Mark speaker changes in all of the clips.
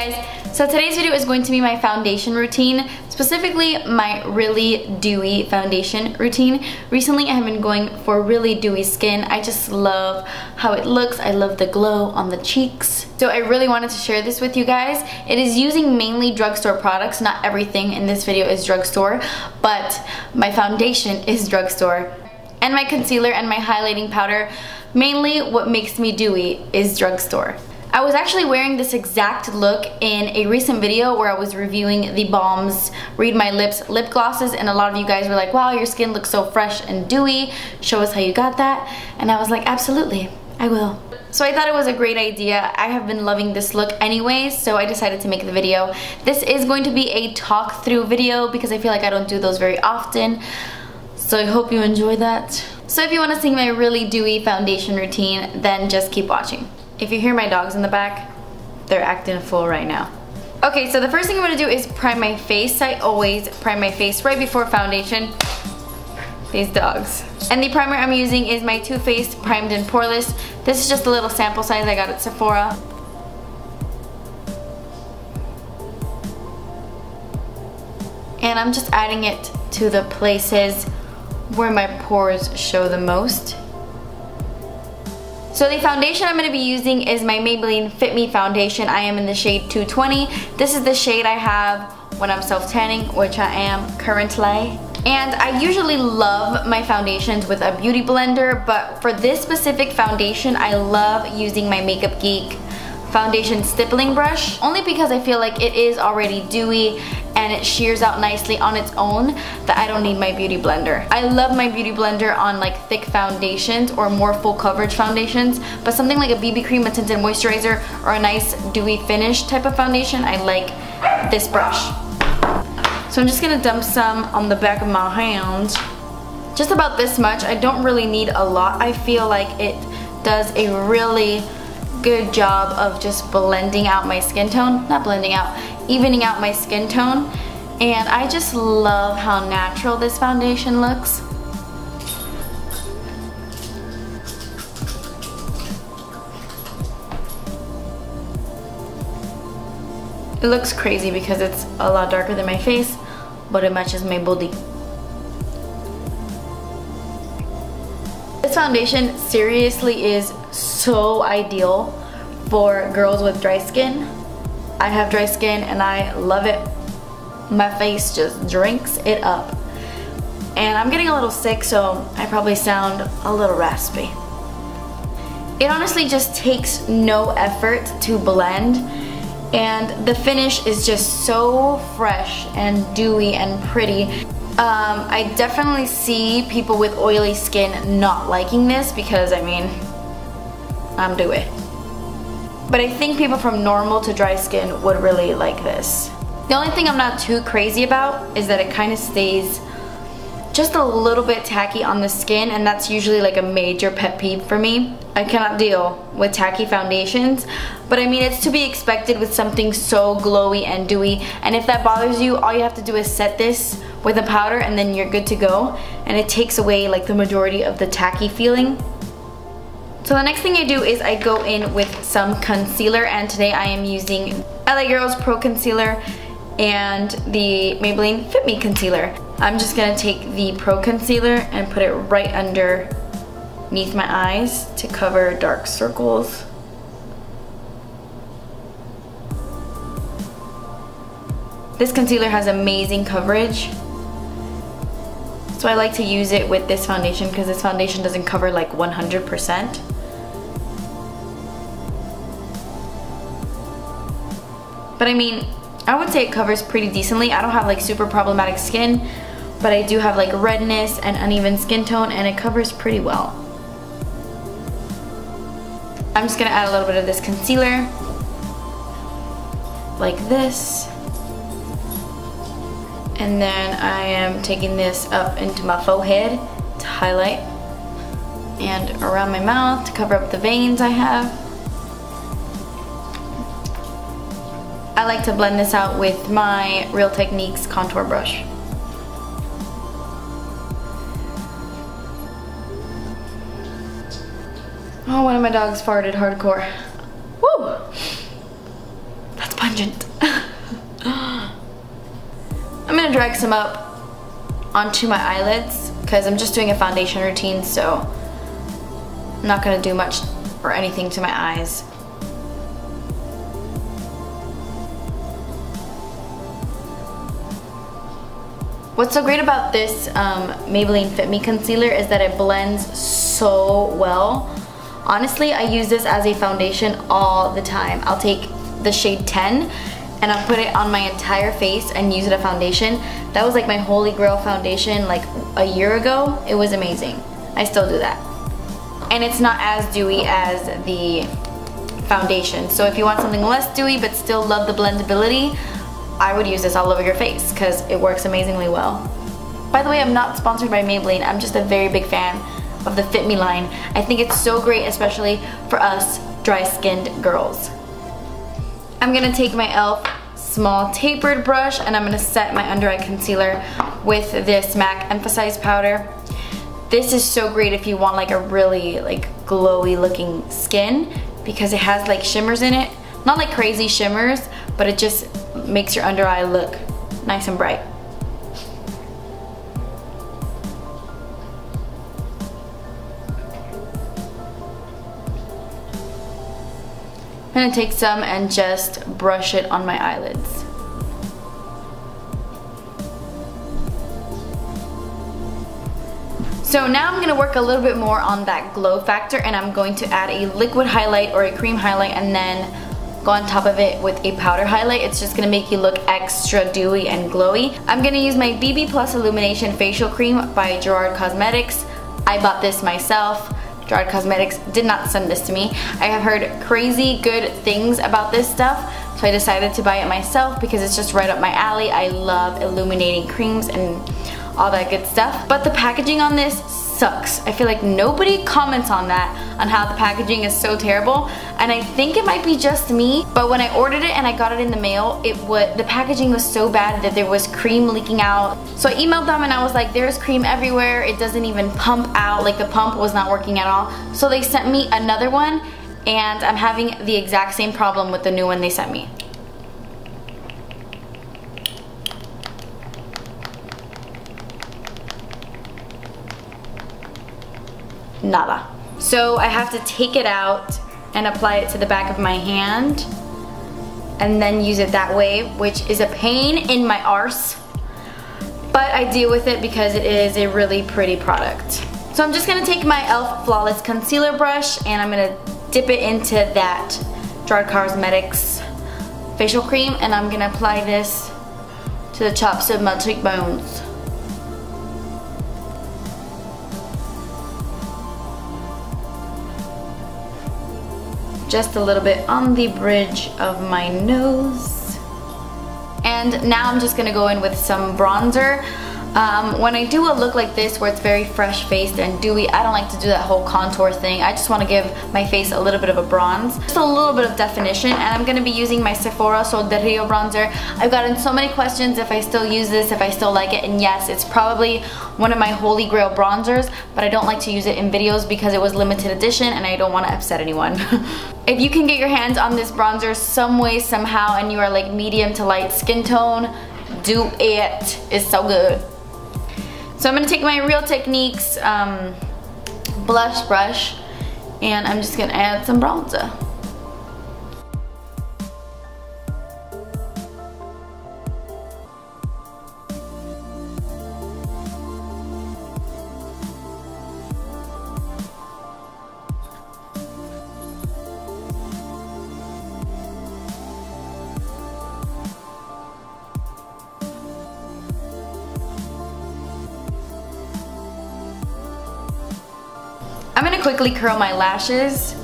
Speaker 1: Hey guys, so today's video is going to be my foundation routine, specifically my really dewy foundation routine. Recently I have been going for really dewy skin. I just love how it looks. I love the glow on the cheeks. So I really wanted to share this with you guys. It is using mainly drugstore products. Not everything in this video is drugstore, but my foundation is drugstore. And my concealer and my highlighting powder, mainly what makes me dewy, is drugstore. I was actually wearing this exact look in a recent video where I was reviewing the Balm's Read My Lips lip glosses, and a lot of you guys were like, wow, your skin looks so fresh and dewy, show us how you got that. And I was like, absolutely, I will. So I thought it was a great idea. I have been loving this look anyways, so I decided to make the video. This is going to be a talk through video because I feel like I don't do those very often, so I hope you enjoy that. So if you want to see my really dewy foundation routine, then just keep watching. If you hear my dogs in the back, they're acting a fool right now. Okay, so the first thing I'm gonna do is prime my face. I always prime my face right before foundation. These dogs. And the primer I'm using is my Too Faced Primed and Poreless. This is just a little sample size I got at Sephora. And I'm just adding it to the places where my pores show the most. So the foundation I'm going to be using is my Maybelline Fit Me foundation. I am in the shade 220. This is the shade I have when I'm self-tanning, which I am currently. And I usually love my foundations with a beauty blender, but for this specific foundation, I love using my Makeup Geek foundation stippling brush, only because I feel like it is already dewy and it shears out nicely on its own that I don't need my beauty blender. I love my beauty blender on like thick foundations or more full coverage foundations, but something like a BB cream, a tinted moisturizer, or a nice dewy finish type of foundation, I like this brush. So I'm just gonna dump some on the back of my hand. Just about this much. I don't really need a lot. I feel like it does a really good job of just blending out my skin tone. Not blending out, evening out my skin tone. And I just love how natural this foundation looks. It looks crazy because it's a lot darker than my face, but it matches my body. This foundation seriously is so ideal for girls with dry skin. I have dry skin and I love it. My face just drinks it up. And I'm getting a little sick, so I probably sound a little raspy. It honestly just takes no effort to blend, and the finish is just so fresh and dewy and pretty. I definitely see people with oily skin not liking this because, I mean, I'm dewy. But I think people from normal to dry skin would really like this. The only thing I'm not too crazy about is that it kind of stays just a little bit tacky on the skin, and that's usually like a major pet peeve for me. I cannot deal with tacky foundations, but I mean, it's to be expected with something so glowy and dewy, and if that bothers you, all you have to do is set this with a powder and then you're good to go, and it takes away like the majority of the tacky feeling. So the next thing I do is I go in with some concealer, and today I am using LA Girl's Pro Concealer and the Maybelline Fit Me Concealer. I'm just gonna take the Pro Concealer and put it right underneath my eyes to cover dark circles. This concealer has amazing coverage, so I like to use it with this foundation because this foundation doesn't cover like 100%. But I mean, I would say it covers pretty decently. I don't have like super problematic skin, but I do have like redness and uneven skin tone, and it covers pretty well. I'm just gonna add a little bit of this concealer, like this. And then I am taking this up into my forehead to highlight, and around my mouth to cover up the veins I have. I like to blend this out with my Real Techniques contour brush. Oh, one of my dogs farted hardcore. Woo! That's punch tangent. I'm gonna drag some up onto my eyelids because I'm just doing a foundation routine, so I'm not gonna do much or anything to my eyes. What's so great about this Maybelline Fit Me concealer is that it blends so well. Honestly, I use this as a foundation all the time. I'll take the shade 10 and I'll put it on my entire face and use it as a foundation. That was like my holy grail foundation like a year ago. It was amazing. I still do that. And it's not as dewy as the foundation. So if you want something less dewy but still love the blendability, I would use this all over your face because it works amazingly well. By the way, I'm not sponsored by Maybelline. I'm just a very big fan of the Fit Me line. I think it's so great, especially for us dry-skinned girls. I'm gonna take my e.l.f. small tapered brush and I'm gonna set my under eye concealer with this MAC Emphasize powder. This is so great if you want like a really like glowy looking skin because it has like shimmers in it. Not like crazy shimmers, but it just makes your under eye look nice and bright. I'm gonna take some and just brush it on my eyelids. So now I'm gonna work a little bit more on that glow factor and I'm going to add a liquid highlight or a cream highlight and then go on top of it with a powder highlight. It's just gonna make you look extra dewy and glowy. I'm gonna use my BB Plus Illumination Facial Cream by Gerard Cosmetics. I bought this myself. Gerard Cosmetics did not send this to me. I have heard crazy good things about this stuff, so I decided to buy it myself because it's just right up my alley. I love illuminating creams and all that good stuff. But the packaging on this sucks. I feel like nobody comments on that, on how the packaging is so terrible, and I think it might be just me, but when I ordered it and I got it in the mail, the packaging was so bad that there was cream leaking out. So I emailed them and I was like, there's cream everywhere, it doesn't even pump out, like the pump was not working at all. So they sent me another one and I'm having the exact same problem with the new one they sent me. Nada. So I have to take it out and apply it to the back of my hand and then use it that way, which is a pain in my arse, but I deal with it because it is a really pretty product. So I'm just gonna take my e.l.f. Flawless Concealer brush and I'm gonna dip it into that Gerard Cosmetics facial cream and I'm gonna apply this to the tops of my cheekbones. Just a little bit on the bridge of my nose. And now I'm just gonna go in with some bronzer. When I do a look like this where it's very fresh faced and dewy, I don't like to do that whole contour thing. I just want to give my face a little bit of a bronze, just a little bit of definition, and I'm going to be using my Sephora Sol de Rio bronzer. I've gotten so many questions if I still use this, if I still like it, and yes, it's probably one of my holy grail bronzers, but I don't like to use it in videos because it was limited edition and I don't want to upset anyone. If you can get your hands on this bronzer some way, somehow, and you are like medium to light skin tone, do it. It's so good. So I'm going to take my Real Techniques blush brush and I'm just going to add some bronzer. I'm gonna quickly curl my lashes.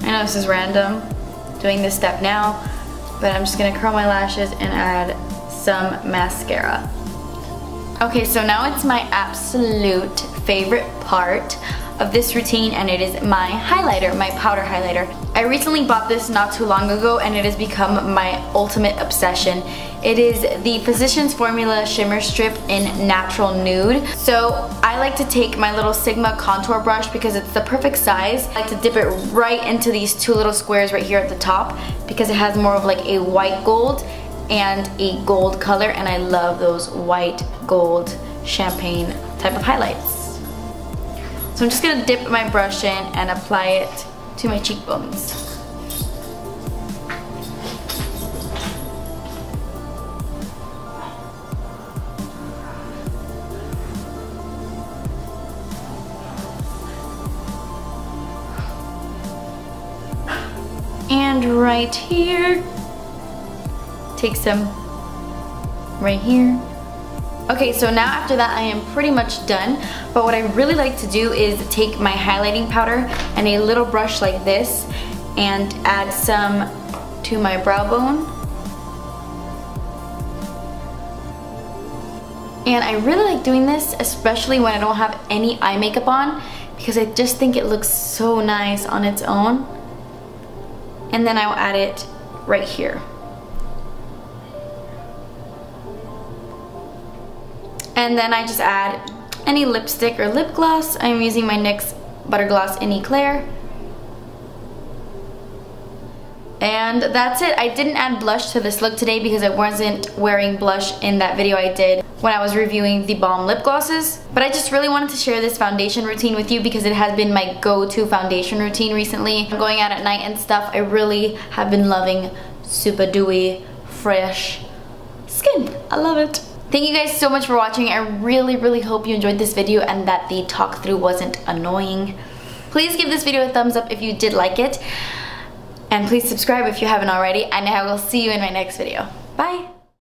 Speaker 1: I know this is random, doing this step now, but I'm just gonna curl my lashes and add some mascara. Okay, so now it's my absolute favorite part of this routine, and it is my highlighter, my powder highlighter. I recently bought this not too long ago and it has become my ultimate obsession. It is the Physicians Formula Shimmer Strip in Natural Nude. So I like to take my little Sigma contour brush because it's the perfect size. I like to dip it right into these two little squares right here at the top because it has more of like a white gold and a gold color, and I love those white gold champagne type of highlights. So I'm just gonna dip my brush in and apply it to my cheekbones. And right here, take some right here. Okay, so now after that I am pretty much done, but what I really like to do is take my highlighting powder and a little brush like this and add some to my brow bone. And I really like doing this, especially when I don't have any eye makeup on, because I just think it looks so nice on its own. And then I'll add it right here. And then I just add any lipstick or lip gloss. I'm using my NYX Butter Gloss in Eclair. And that's it. I didn't add blush to this look today because I wasn't wearing blush in that video I did when I was reviewing the Balm lip glosses. But I just really wanted to share this foundation routine with you because it has been my go-to foundation routine recently. I'm going out at night and stuff. I really have been loving super dewy, fresh skin. I love it. Thank you guys so much for watching. I really hope you enjoyed this video and that the talk through wasn't annoying. Please give this video a thumbs up if you did like it. And please subscribe if you haven't already. And I will see you in my next video. Bye!